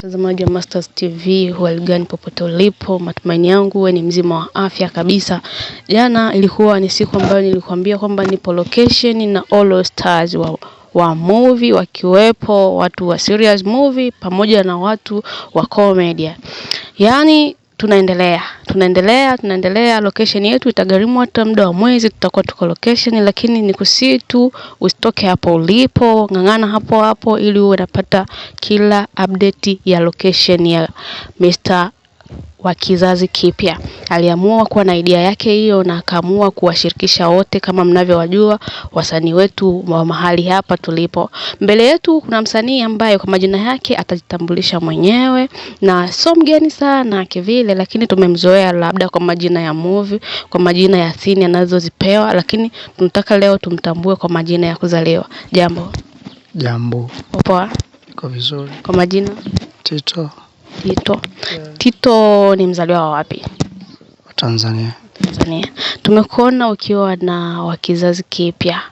Mtazamaji wa Mastaz TV, hualigani popote ulipo, matumaini yangu wewe ni mzima wa afya kabisa. Jana ilikuwa ni siku ambayo nilikwambia kwamba nipo location na all stars wa movie, wakiwepo watu wa serious movie pamoja na watu wa comedy. Yaani tunaendelea. Location yetu itagharimu hata muda wa mwezi tutakuwa tuko location, lakini nikusii tu usitoke hapo ulipo, ngangana hapo ili uwe unapata kila update ya location ya Mr. wa kizazi kipya. Aliamua kuwa na idea yake hiyo na akaamua kuwashirikisha wote. Kama mnavyowajua wasanii wetu wa mahali hapa tulipo, mbele yetu kuna msanii ambaye kwa majina yake atajitambulisha mwenyewe, na sio mgeni sana kivile, lakini tumemzoea labda kwa majina ya movie, kwa majina ya scene anazozipewa, lakini tunataka leo tumtambue kwa majina ya kuzaliwa. Jambo. Poa. Iko vizuri. Kwa majina? Tito. Yeah. Tito ni mzaliwa wa wapi? Tanzania. Tumekuona ukiwa na wa kizazi kipya.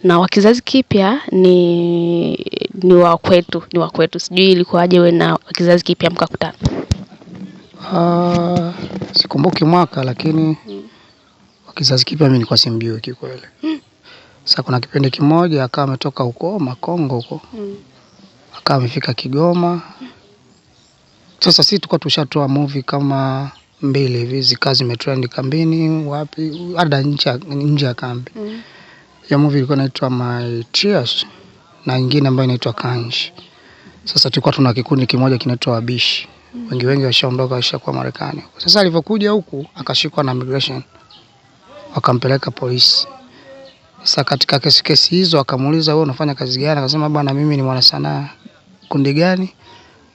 Na wa kizazi kipya ni wa kwetu. Sijui ilikuwaje wewe na wa kizazi kipya mkakutana? Sikumbuki mwaka, lakini wa kizazi kipya mimi nilikuwa simjui kikweli. Sasa kuna kipindi kimoja akawa ametoka huko Makongo huko. Akawa amefika Kigoma. Sasa sisi tulikuwa tushatoa movie kama 2 hivi, zikazi zimetrend kambini wapi hata nje ya kambi. Ya movie ilikuwa inaitwa My Tears na nyingine ambayo inaitwa Kanji. Sasa tulikuwa tuna kikundi kimoja kinaitwa Wabishi. Wengi washaondoka washakuwa Marekani. Sasa alipokuja huku akashikwa na immigration, wakampeleka polisi. Sasa katika kesi hizo akamuuliza, wewe unafanya kazi gani? Akasema bwana, mimi ni mwana sanaa. Kundi gani?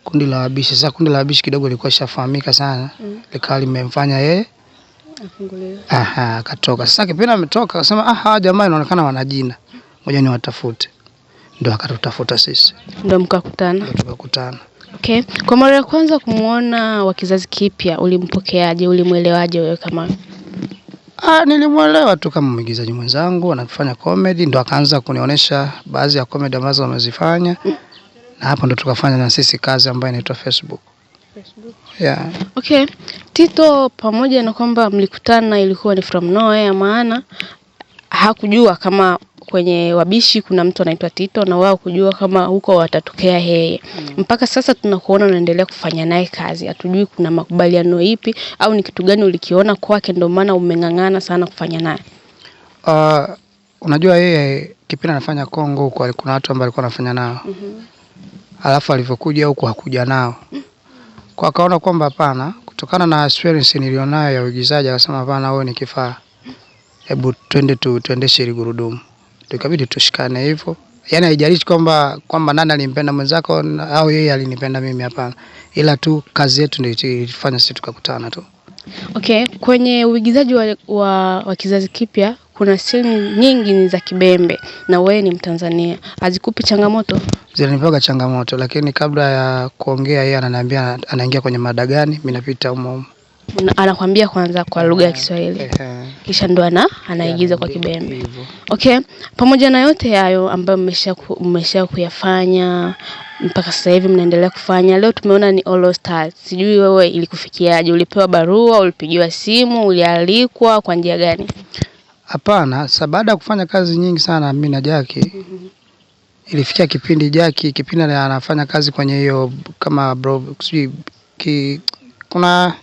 Kundi la Wabishi. Sasa kundi la Wabishi kidogo lilikuwa lishafahamika sana. Likawa limemfanya yeye afunguliwe. Akatoka. Sasa kipindi ametoka akasema hawa jamaa inaonekana wana jina, ngoja niwatafute. Ndio akatutafuta sisi. Ndio mkakutana. Ndio tukakutana. Okay. Kwa mara ya kwanza kumuona wa kizazi kipya, ulimpokeaje? Ulimuelewaje wewe kama? Nilimuelewa tu kama mwigizaji mwenzangu anafanya comedy, ndio akaanza kunionyesha baadhi ya comedy ambazo amezifanya. Na hapo ndo tukafanya na sisi kazi ambayo inaitwa Facebook. Yeah. Okay. Tito, pamoja na kwamba mlikutana ilikuwa ni from nowhere, maana hakujua kama kwenye Wabishi kuna mtu anaitwa Tito, na wao kujua kama huko watatokea yeye. Mpaka sasa tunakuona unaendelea kufanya naye kazi. Hatujui kuna makubaliano ipi au ni kitu gani ulikiona kwake ndio maana umengangana sana kufanya naye. Unajua yeye kipindi anafanya Kongo huko kuna watu ambao alikuwa anafanya nao. Alafu alivyokuja huko hakuja nao. Kwa akaona kwamba hapana, kutokana na experience nilionayo ya uigizaji, akasema hapana, wewe ni kifaa. Hebu tuendeshe gurudumu. Tukabidi tushikane hivyo. Yaani haijalishi kwamba nani alimpenda mwenzako au yeye alinipenda mimi, hapana. Ila tu kazi yetu ndio ilifanya sisi tukakutana tu. Okay, kwenye uigizaji wa kizazi kipya kuna scene nyingi ni za kibembe, na wewe ni Mtanzania. Hazikupi changamoto? Zilinipa changamoto, lakini kabla ya kuongea yeye ananiambia anaingia kwenye mada gani, mimi napita humo. Anakuambia kwanza kwa lugha ya Kiswahili. Kisha ndo anaigiza kwa kibembe. Okay, pamoja na yote hayo ambayo mmesha kuyafanya mpaka sasa hivi mnaendelea kufanya, leo tumeona ni all stars. Sijui wewe ilikufikiaje? Ulipewa barua, ulipigiwa simu, ulialikwa kwa njia gani? Hapana, sasa baada ya kufanya kazi nyingi sana mimi na Jackie, ilifikia kipindi anafanya kazi kwenye hiyo kama bro, kuna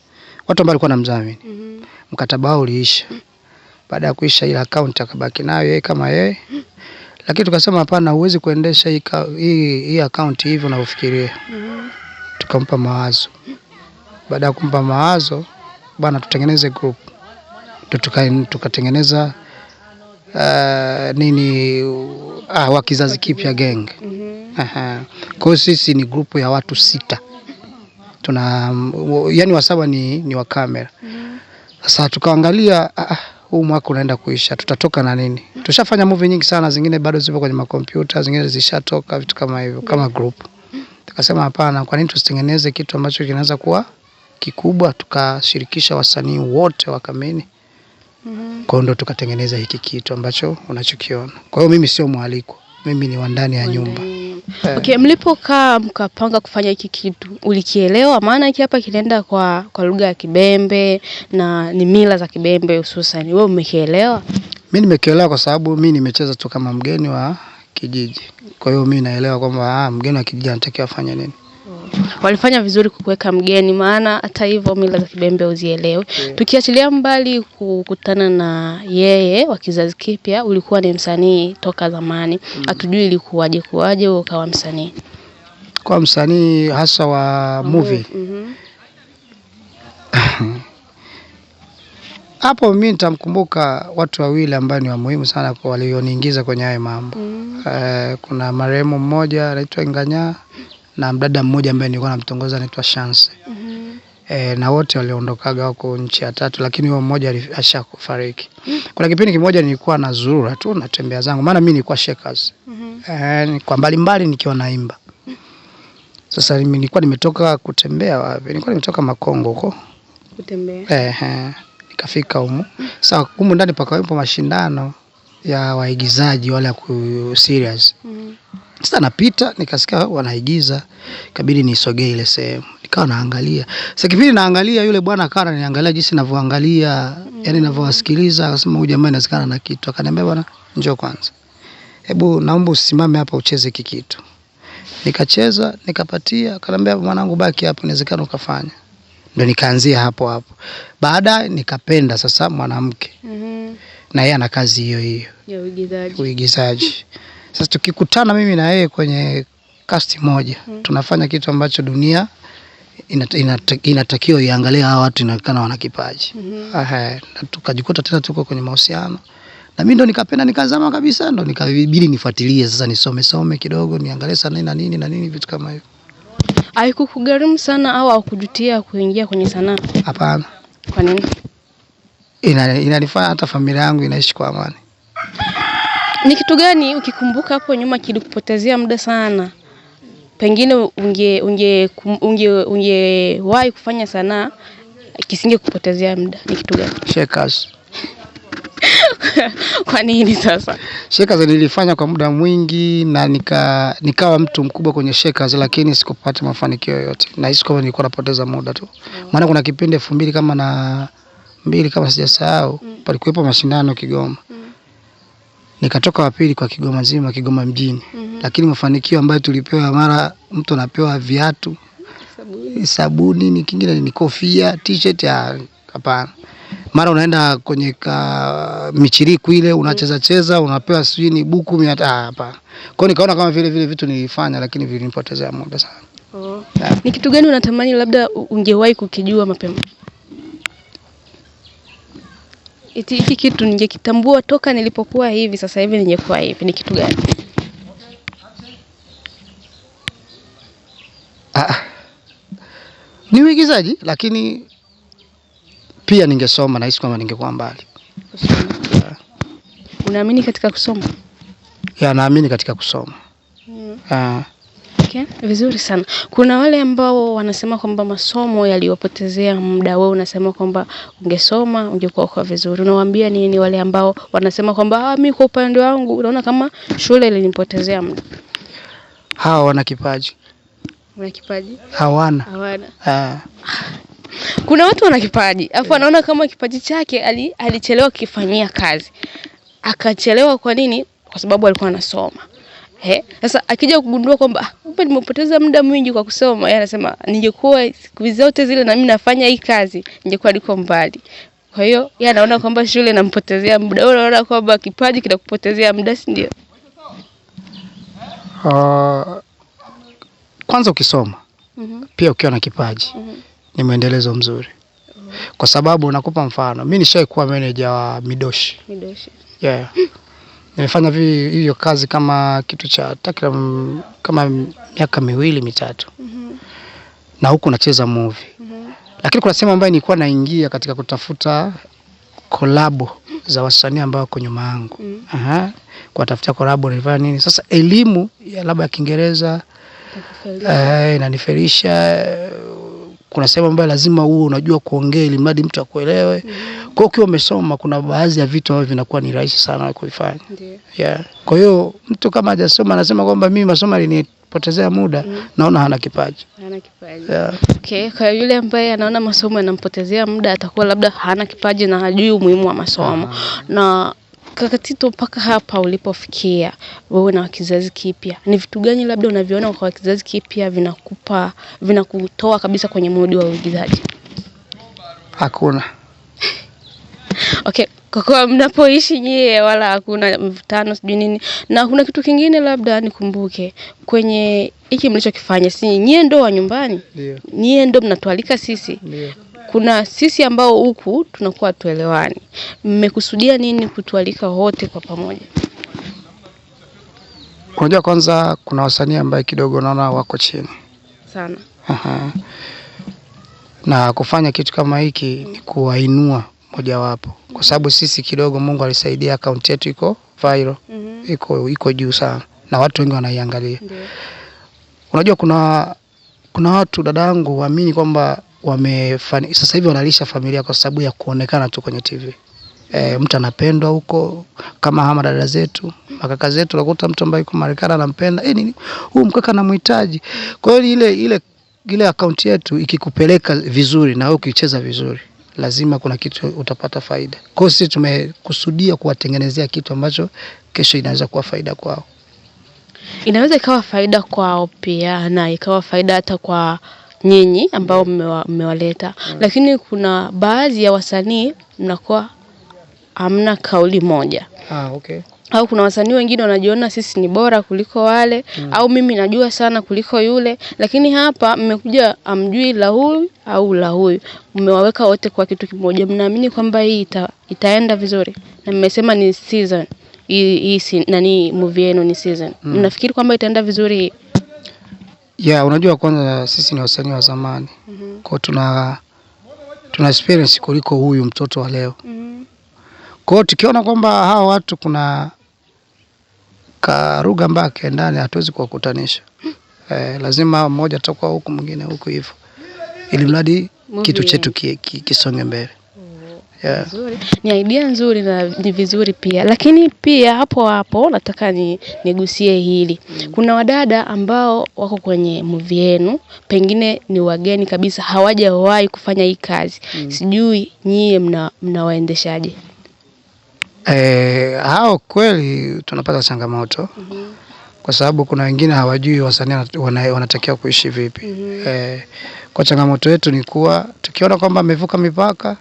watu ambao walikuwa wanamdhamini. Mkataba wao uliisha. Baada ya kuisha ile account akabaki nayo yeye kama yeye. Lakini tukasema hapana, huwezi kuendesha hii account hivyo unavyofikiria. Tukampa mawazo. Baada ya kumpa mawazo, bana tutengeneze group. Tukatengeneza wa kizazi kipya gang. Kwa hiyo sisi ni group ya watu 6. Yani wasaba ni wa kamera. Sasa tukaangalia huu mwaka unaenda kuisha, tutatoka na nini? Tushafanya movie nyingi sana, zingine bado zipo kwenye makompyuta, zingine zishatoka, vitu kama hivyo, kama group. Tukasema hapana, kwa nini tusitengeneze kitu ambacho kinaweza kuwa kikubwa, tukashirikisha wasanii wote wa Kameni. Kwa hiyo tukatengeneza hiki kitu ambacho unachokiona. Kwa hiyo mimi sio mwaliko, mimi ni wa ndani ya nyumba. Okay, mlipokaa mkapanga kufanya hiki kitu, ulikielewa? Maana hiki hapa kinaenda kwa lugha ya Kibembe na ni mila za Kibembe hususan. Wewe umekielewa? Mimi nimekielewa kwa sababu mimi nimecheza tu kama mgeni wa kijiji. Kwa hiyo mimi naelewa kwamba mgeni wa kijiji anatakiwa afanye nini. Walifanya vizuri kukuweka mgeni, maana hata hivyo mila za Kibembe uzielewe. Tukiachilia mbali kukutana na yeye wa kizazi kipya, ulikuwa ni msanii toka zamani. Hatujui ilikuwaje wewe ukawa msanii. Kwa msanii hasa wa movie. Hapo mimi nitamkumbuka watu wawili ambao ni wa muhimu sana kwa walioniingiza kwenye hayo mambo. Kuna marehemu mmoja anaitwa Nganya na mdada mmoja ambaye nilikuwa namtongoza anaitwa Chance. Na wote waliondokaga huko nchi ya tatu, lakini huyo mmoja alishakufariki. Kuna kipindi kimoja nilikuwa nazurura tu natembea zangu, maana mimi nilikuwa shakers. Kwa mbali nikiwa naimba. Sasa mimi nilikuwa nimetoka kutembea wapi? Nilikuwa nimetoka Makongo huko kutembea. Nikafika huko. Sasa huko ndani pakawepo mashindano ya waigizaji wale ku serious. Sasa napita nikasikia wanaigiza, ikabidi nisogee ile sehemu. Nikawa naangalia. Sasa kipindi naangalia yule bwana akawa ananiangalia jinsi ninavyoangalia, yani ninavyowasikiliza, akasema huyu jamaa inasikana na kitu. Akaniambia bwana, njoo kwanza. Hebu naomba usimame hapa ucheze kitu. Nikacheza, nikapatia, akaniambia mwanangu baki hapo inawezekana ukafanya. Ndio nikaanzia hapo. Baadaye nikapenda sasa mwanamke. Na yeye ana kazi hiyo ya uigizaji. Sasa tukikutana mimi na yeye kwenye cast moja, tunafanya kitu ambacho dunia inatakiwa iangalie hawa watu inaonekana wana kipaji. Na tukajikuta tena tuko kwenye mahusiano. Na mimi ndo nikapenda nikazama kabisa, ndo nikabidi nifuatilie sasa nisome kidogo, niangalie sana na nini vitu kama hivyo. Haikukugharimu sana au hakujutia kuingia kwenye sanaa? Hapana. Kwa nini? Inanifanya hata familia yangu inaishi kwa amani. Ni kitu gani ukikumbuka hapo nyuma kilikupotezea muda sana? Pengine ungewahi kufanya sanaa kisingekupotezea muda. Ni kitu gani? Shakers. Kwa nini sasa? Shakers nilifanya kwa muda mwingi na nikawa mtu mkubwa kwenye Shakers, lakini sikupata mafanikio yoyote. Na hisi kama nilikuwa napoteza muda tu. Maana kuna kipindi 2002 kama sijasahau, palikuwepo mashindano Kigoma. Nikatoka wa pili kwa Kigoma nzima, Kigoma mjini. Lakini mafanikio ambayo tulipewa, mara mtu anapewa viatu, sabuni, ni kingine ni kofia, t-shirt, hapana. Mara unaenda kwenye michiriku ile unacheza unapewa sijui ni buku 100, hapana. Kwa hiyo nikaona kama vile vitu nilifanya lakini vilinipotezea muda sana. Ni kitu gani unatamani labda ungewahi kukijua mapema? Hiki kitu ningekitambua toka nilipokuwa hivi, sasa hivi ningekuwa hivi. Ni kitu gani? Ni uigizaji, lakini pia ningesoma na hisi kama ningekuwa mbali. Unaamini katika kusoma? Naamini katika kusoma. Okay, vizuri sana. Kuna wale ambao wanasema kwamba masomo yaliwapotezea muda. Wewe unasema kwamba ungesoma ungekuwa kwa vizuri. Unawaambia nini wale ambao wanasema kwamba mimi kwa upande wangu unaona kama shule ilinipotezea muda? Hao wana kipaji. Wana kipaji? Hawana. Kuna watu wana kipaji, alafu anaona kama kipaji chake alichelewa kufanyia kazi. Akachelewa kwa nini? Kwa sababu alikuwa anasoma. Sasa akija kugundua kwamba kumbe nimepoteza muda mwingi kwa kusoma, yeye anasema ningekuwa siku zote zile na mimi nafanya hii kazi, ningekuwa liko mbali. Kwa hiyo yeye anaona kwamba shule inampotezea muda. Wewe unaona kwamba kipaji kinakupotezea muda, si ndio? Kwanza ukisoma, pia ukiwa na kipaji, ni maendelezo mzuri. Kwa sababu nakupa mfano, mimi nishaikuwa manager wa Midoshi. Nimefanya hiyo kazi kama kitu cha takriban kama miaka 2-3. Na huku nacheza movie. Lakini kuna sehemu ambayo nilikuwa naingia katika kutafuta kolabo za wasanii ambao wako nyuma yangu. Kutafuta kolabo nilifanya nini? Sasa elimu ya labda ya Kiingereza inaniferisha. Kuna sehemu ambayo lazima uwe unajua kuongea ili mradi mtu akuelewe. Kwa hiyo ukiwa umesoma kuna baadhi ya vitu ambavyo vinakuwa ni rahisi sana kufanya. Kwa hiyo mtu kama hajasoma anasema kwamba mimi masomo potezea muda, naona hana kipaji. Hana kipaji. Yeah. Okay, kwa yule ambaye anaona masomo yanampotezea muda, atakuwa labda hana kipaji na hajui umuhimu wa masomo. Na kaka Tito, mpaka hapa ulipofikia wewe na kizazi kipya, ni vitu gani labda unaviona kwa kizazi kipya vinakutoa kabisa kwenye mudi wa uigizaji? Hakuna. Okay, kwa kuwa mnapoishi nyie wala hakuna mvutano sijui nini. Na kuna kitu kingine labda nikumbuke kwenye hiki mlichokifanya, si nyie ndo wa nyumbani? Ndio. Nyie ndo mnatualika sisi? Ndio. Kuna sisi ambao huku tunakuwa tuelewani. Mmekusudia nini kutualika wote kwa pamoja? Unajua, kwanza kuna wasanii ambao kidogo naona wako chini sana. Na kufanya kitu kama hiki ni kuwainua mojawapo, kwa sababu sisi kidogo Mungu alisaidia account yetu iko viral. Iko juu sana na watu wengi wanaiangalia. Unajua kuna watu dadangu waamini kwamba sasa hivi wanalisha familia kwa sababu ya kuonekana tu kwenye TV. Mtu anapendwa huko, kama hama dada zetu, makaka zetu, unakuta mtu ambaye yuko Marekani anampenda, nini huyu mkaka anamhitaji. Kwa hiyo ile account yetu ikikupeleka vizuri na wewe ukicheza vizuri, lazima kuna kitu utapata faida. Kwa hiyo sisi tumekusudia kuwatengenezea kitu ambacho kesho inaweza kuwa faida kwao. Inaweza ikawa faida kwao pia na ikawa faida hata kwa nyinyi ambao mmewaleta. Lakini kuna baadhi ya wasanii mnakuwa hamna kauli moja. Okay. Au kuna wasanii wengine wanajiona sisi ni bora kuliko wale, au mimi najua sana kuliko yule. Lakini hapa mmekuja amjui la huyu au la huyu, mmewaweka wote kwa kitu kimoja. Mnaamini kwamba hii itaenda vizuri? Na mmesema ni season hii nani movie yenu ni season. Mnafikiri kwamba itaenda vizuri? Unajua, kwanza sisi ni wasanii wa zamani. Kwa tuna experience kuliko huyu mtoto wa leo. Kwa hiyo tukiona kwamba hawa watu kuna karuga mbake ndani, hatuwezi kuwakutanisha. Lazima mmoja atakuwa huku mwingine huku hivyo, ili mradi kitu chetu kisonge mbele. Nzuri. Ni idea nzuri na ni vizuri pia. Lakini pia hapo nataka nigusie hili. Kuna wadada ambao wako kwenye movie yenu, pengine ni wageni kabisa, hawajawahi kufanya hii kazi. Sijui nyie mnawaendeshaje? Hao kweli tunapata changamoto. Kwa sababu kuna wengine hawajui wasanii wanatakiwa kuishi vipi. Kwa changamoto yetu ni kuwa tukiona kwamba amevuka mipaka,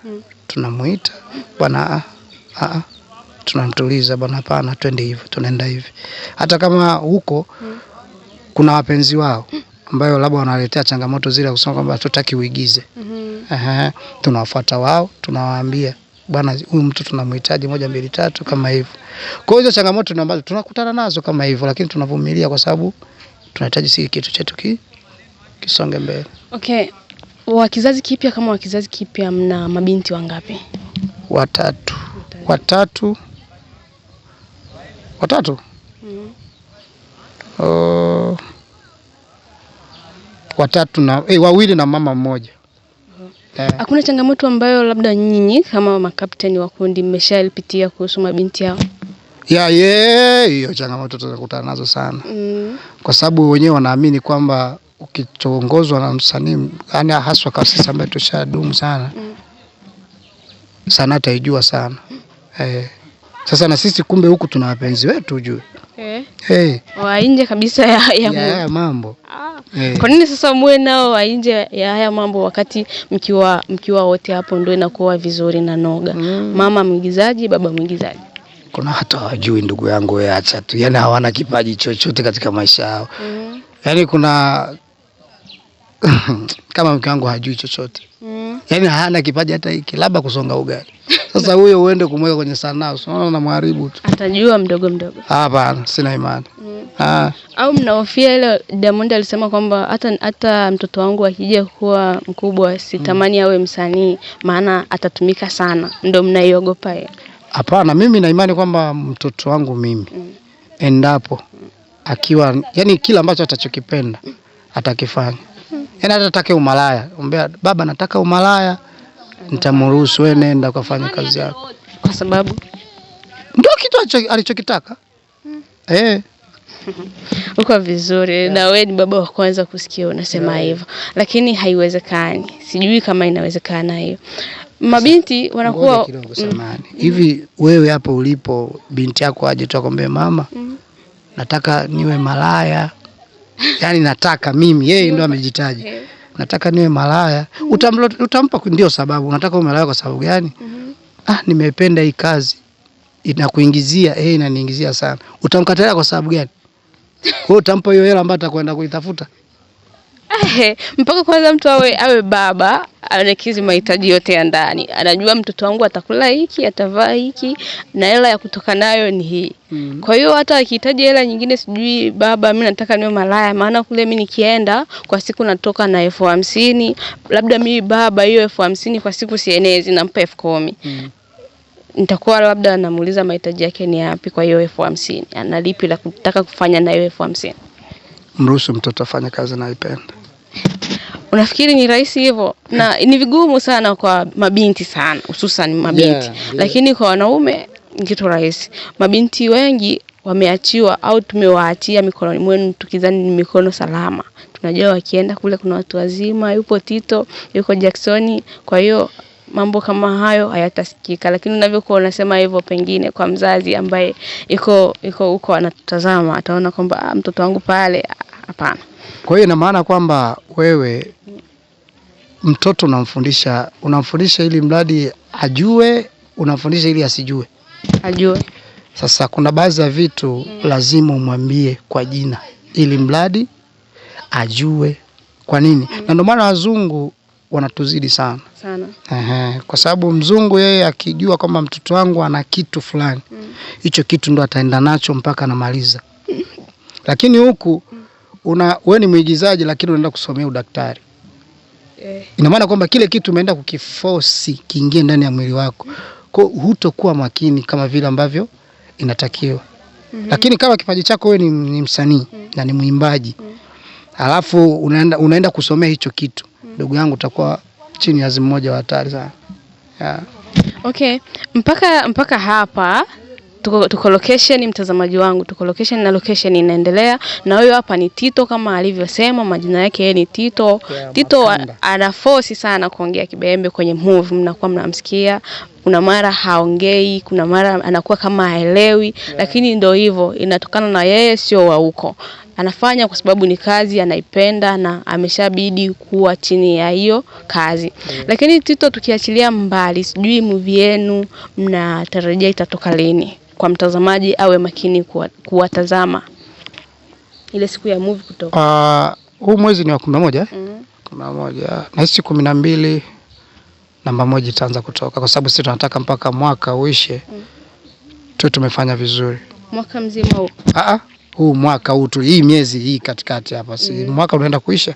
tunamuita bwana, tunamtuliza bwana, hapana, twende hivi, tunaenda hivi. Hata kama huko kuna wapenzi wao ambao labda wanaletea changamoto zile kusema kwamba hatutaki uigize. Tunawafuata wao, tunawaambia bwana, huyu mtu tunamhitaji 1 2 3 kama hivyo. Kwa hiyo hizo changamoto ni ambazo tunakutana nazo kama hivyo, lakini tunavumilia kwa sababu tunahitaji sisi kitu chetu kisonge mbele. Okay. Wa kizazi kipya, kama wa kizazi kipya, mna mabinti wangapi? Watatu. Watatu na wawili na mama mmoja. Hakuna changamoto ambayo labda nyinyi kama makapteni wa kundi mmeshalipitia kuhusu mabinti hao? Hiyo changamoto tunakutana nazo sana. Kwa sababu wenyewe wanaamini kwamba ukiongozwa na msanii, yani haswa kwa sisi ambao tushadumu sana, sanaa taijua sana. Sasa na sisi kumbe huku tuna wapenzi wetu ujue. Wa nje kabisa ya mambo. Kwa nini sasa muwe nao wa nje ya haya mambo wakati mkiwa wote hapo ndio inakuwa vizuri na noga? Mama mwigizaji, baba mwigizaji. Kuna hata hawajui, ndugu yangu, wewe acha tu. Yani hawana kipaji chochote katika maisha yao. Yani kuna kama mke wangu hajui chochote. Yani hana kipaji hata hiki, labda kusonga ugali. Sasa huyo uende kumweka kwenye sanaa, unaona unamharibu tu. Atajua mdogo. Hapana, sina imani. Au mnahofia ile Diamond alisema kwamba hata mtoto wangu akija kuwa mkubwa sitamani awe msanii maana atatumika sana, ndio mnaiogopa? Hapana, mimi na imani kwamba mtoto wangu mimi endapo akiwa, yani kila ambacho atachokipenda atakifanya. Yani atataka umalaya, ombea baba nataka umalaya, nitamruhusu, wewe nenda kufanya kazi yako. Kwa sababu ndio kitu alichokitaka. Uko vizuri na wewe ni baba wa kwanza kusikia unasema hivyo. Lakini haiwezekani. Sijui kama inawezekana hiyo. Mabinti wanakuwa kidogo samani. Hivi wewe hapo ulipo binti yako aje tu akwambie mama, nataka niwe malaya. Yaani nataka mimi, yeye ndo amejitaji. Nataka niwe malaya. Utampa ndio sababu. Unataka uwe malaya kwa sababu gani? Nimependa hii kazi. Inakuingizia, inaniingizia sana. Utamkatalia kwa sababu gani? Wewe utampa hiyo hela ambayo atakwenda kuitafuta? Mpaka kwanza mtu awe baba, anakizi mahitaji yote ya ndani. Anajua mtoto wangu atakula hiki, atavaa hiki, na hela ya kutoka nayo ni hii. Kwa hiyo hata akihitaji hela nyingine, sijui baba mimi nataka niwe malaya, maana kule mimi nikienda kwa siku natoka na 50,000, labda mimi baba hiyo 50,000 kwa siku sienezi, nampa 10,000. Nitakuwa labda namuuliza mahitaji yake ni yapi kwa hiyo 50,000. Analipi la kutaka kufanya na hiyo 50,000? Mruhusu mtoto afanye kazi anaipenda. Unafikiri ni rahisi hivyo? Na ni vigumu sana kwa mabinti sana, hususan mabinti. Lakini kwa wanaume ni kitu rahisi. Mabinti wengi wameachiwa au tumewaachia mikononi mwenu tukizani ni mikono salama. Tunajua wakienda kule kuna watu wazima, yupo Tito, yuko Jackson, kwa hiyo mambo kama hayo hayatasikika. Lakini unavyokuwa unasema hivyo, pengine kwa mzazi ambaye iko huko anatazama, ataona kwamba mtoto wangu pale, hapana. Kwa hiyo ina maana kwamba wewe mtoto unamfundisha ili mradi ajue, unamfundisha ili asijue? Ajue. Sasa kuna baadhi ya vitu lazima umwambie kwa jina ili mradi ajue. Kwa nini? Na ndio maana wazungu wanatuzidi sana. Kwa sababu mzungu yeye akijua kwamba mtoto wangu ana kitu fulani, hicho kitu ndo ataenda nacho mpaka anamaliza. Lakini huku wewe ni mwigizaji lakini unaenda kusomea udaktari. Ina maana kwamba kile kitu umeenda kukiforce kiingie ndani ya mwili wako. Kwa hiyo hutokuwa makini kama vile ambavyo inatakiwa. Lakini kama kipaji chako wewe ni msanii na ni mwimbaji, alafu unaenda kusomea hicho kitu, ndugu yangu, utakuwa chini ya mmoja wa hatari sana. Okay, mpaka hapa tuko location, mtazamaji wangu, tuko location na location inaendelea. Na huyo hapa ni Tito kama alivyosema, majina yake yeye ni Tito. Tito ana force sana kuongea Kibembe kwenye movie, mnakuwa mnamsikia. Kuna mara haongei, kuna mara anakuwa kama haelewi, lakini ndio hivyo, inatokana na yeye sio wa huko. Anafanya kwa sababu ni kazi anaipenda na ameshabidi kuwa chini ya hiyo kazi. Lakini Tito, tukiachilia mbali, sijui movie yenu mnatarajia itatoka lini? Kwa mtazamaji awe makini kuwatazama ile siku ya movie kutoka. Huu mwezi ni wa 11. 11. Na hisi 12 namba 1 itaanza kutoka, kwa sababu sisi tunataka mpaka mwaka uishe tu tumefanya vizuri. Mwaka mzima huu? Huu mwaka huu tu, hii miezi hii katikati hapa, si mwaka unaenda kuisha.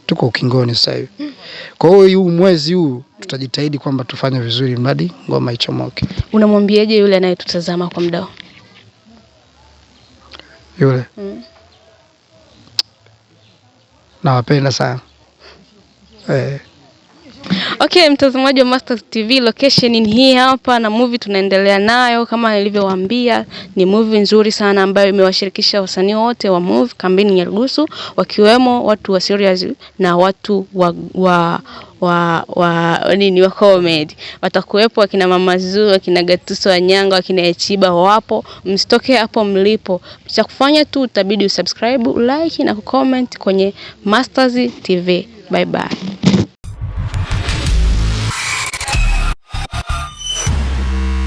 Tuko ukingoni sasa hivi. Kwa hiyo huu mwezi huu tutajitahidi kwamba tufanye vizuri mradi ngoma ichomoke. Unamwambiaje yule anayetutazama kwa muda? Yule nawapenda sana. Okay, mtazamaji wa Mastaz TV, location ni hii hapa na movie tunaendelea nayo. Kama nilivyowaambia, ni movie nzuri sana ambayo imewashirikisha wasanii wote wa movie Kambini Nyarugusu, wakiwemo watu wa serious na watu wa comedy. Watakuwepo akina Mama Zuu, akina Gatuso Wanyanga, akina Echiba wapo. Msitoke hapo mlipo. Cha kufanya tu utabidi usubscribe, like na kucomment kwenye Mastaz TV. Bye bye.